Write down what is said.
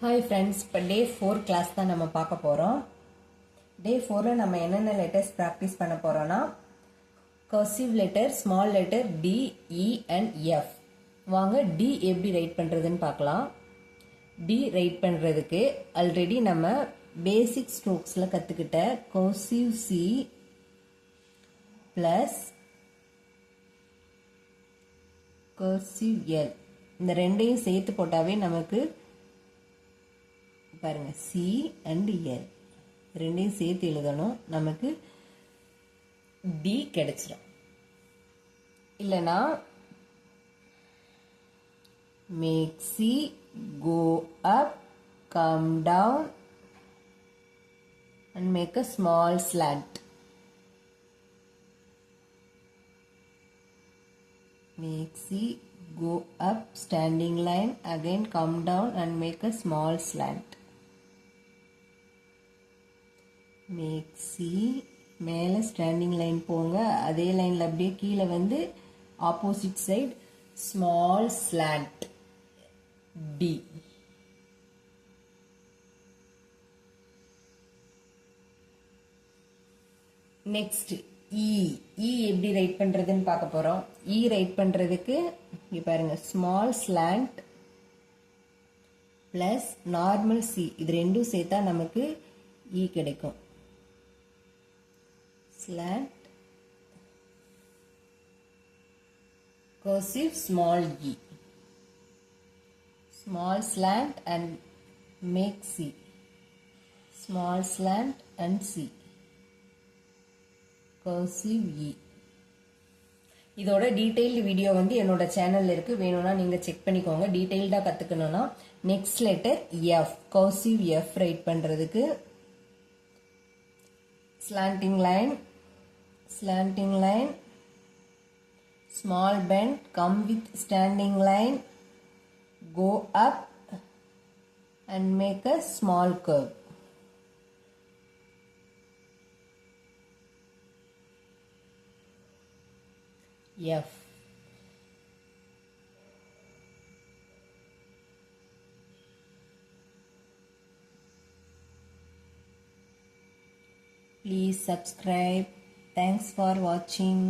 Hi friends, இப்போ டே 4 class தான் நம்ம பார்க்க போகிறோம். டே 4ல் நம்ம என்னென்ன லெட்டர்ஸ் ப்ராக்டிஸ் பண்ண போகிறோன்னா cursive letter, small letter D, E and F. வாங்க D எப்படி ரைட் பண்ணுறதுன்னு பார்க்கலாம். D ரைட் பண்ணுறதுக்கு ஆல்ரெடி நம்ம பேசிக் ஸ்ட்ரோக்ஸில் கற்றுக்கிட்ட cursive C plus cursive L இந்த ரெண்டையும் சேர்த்து போட்டாவே நமக்கு பாருங்க C and L ரெண்டையும் சேர்த்து எழுதணும், நமக்கு D கிடைச்சிடும். இல்லைனா make C go up, come down and make a small slant. Make C go up, standing line, again come down and make a small slant. Make C மேலே standing line போங்க, அதே லைனில் அப்படியே கீழே வந்து opposite side small slant D. Next E. E எப்படி right பண்ணுறதுன்னு பார்க்க போகிறோம். E ரைட் பண்ணுறதுக்கு இங்கே பாருங்கள், small slant plus normal C இது ரெண்டும் சேர்த்தா நமக்கு E கிடைக்கும். Slant cursive small e, small slant and make C, small slant and C, cursive E. இதோட டீடைல்டு வீடியோ வந்து என்னோட சேனல்ல இருக்கு, வேணும்னா நீங்க செக் பண்ணிக்கோங்க. டீடைல்டா கத்துக்கணும்னா next letter F, cursive F write பண்றதுக்கு slanting line, small bend, come with standing line, go up and make a small curve. F. Please subscribe. Thanks for watching.